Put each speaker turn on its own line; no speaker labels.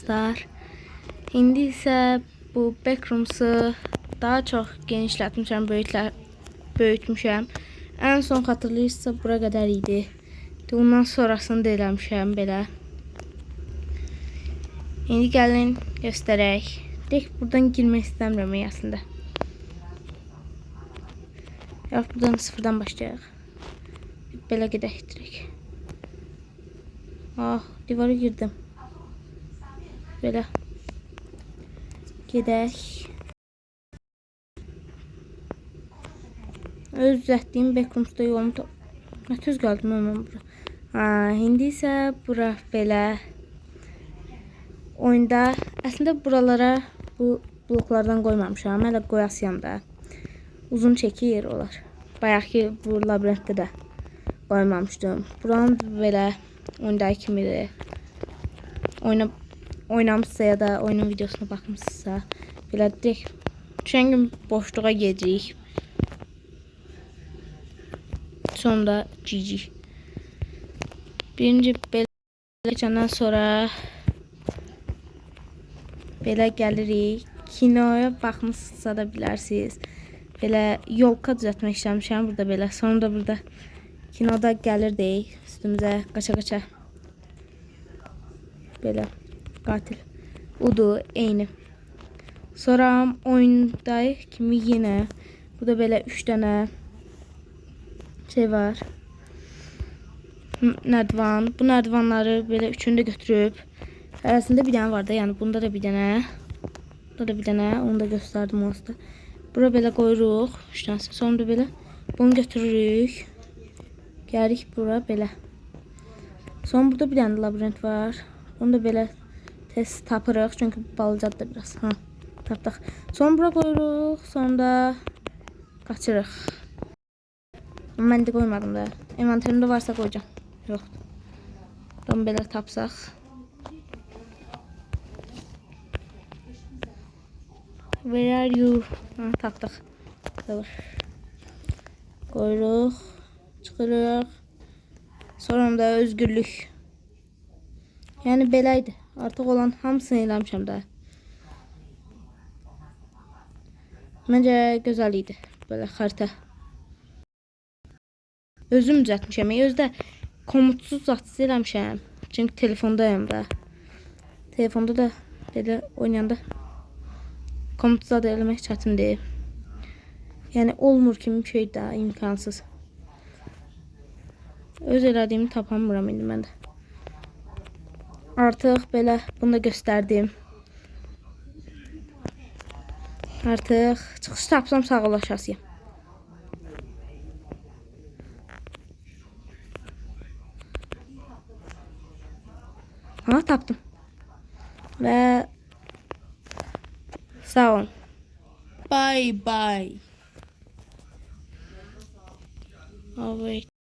dostlar. İndi isə bu Backrooms'ı daha çox genişlətmişəm, böyütmüşəm. Ən son xatırlayırsınızsa bura qədər idi. Bundan sonrasını da eləmişəm belə. İndi gəlin göstərək. Deyək, buradan girmək istəmirəm əslində. Yox, buradan sıfırdan başlayaq. Belə gedək dirək. Divara girdim. Belə. Gedək. Öz düzəltdiyim Backrooms'da yolumu tez gəldim mən bura. İndi isə bura belə. Oyunda əslində buralara bu bloklardan qoymamışam. Hələ qoyasıyam da. Uzun çəkir olar. Bayaqki bu labirintdə də qoymamışdım. Buranın belə oyundakı kimidir. Oynamısınızsa ya da oyunun videosuna baxmışsınızsa belə deyək. Düşən gün boşluğa gedirik. Sonunda GG. Birinci belə geçəndən sonra belə gəlirik. Kinoya baxmışsınızsa da bilərsiniz. Belə yolka düzəltmək işləmişəm burada belə. Sonra da burada kinoda gəlirdik üstümüzə qaça-qaça. Belə qatil. Udur, eyni. Sonra oyundayıq kimi yenə burada belə 3 dənə şey var. Nərdivan. Bu nərdivanları belə üçünü də götürüb. Arasında bir dənə var da, yəni bunda da bir dənə. Burada da bir dənə, onu da göstərdim aslında. Bura belə qoyuruq. 3 dənəsi. Sonra da belə bunu götürürük. Gəlirik bura belə. Sonra burada bir dənə labirint var. Onu da belə tez tapırıq. Çünki balacadır da biraz. Tapdıq. Sonra bura qoyuruq. Sonra da qaçırıq. Mən də qoymadım da. Inventörümdə varsa qoyacağım. Yoxdur. Buradan belə tapsaq. Where are you? Tapdıq. Qoyuruq. Çıxırıq. Sonra da özgürlük. Yəni belə idi. Artıq olan hamısını eləmişəm də. Məncə gözəl idi. Belə xəritə. Özüm düzəltmişəm. Özdə komutsuz zatsız eləmişəm. Çünki telefondayım da. Telefonda da belə oynayanda komutsuz da eləmək çətindir. Yəni olmur kimi bir şey də, imkansız. Öz elədiyimi tapamıram indi məndə. Artıq belə bunu da göstərdim. Artıq çıxış tapsam sağollaşasıyam. Tapdım. Və sağ olun. Bye bye. Wait.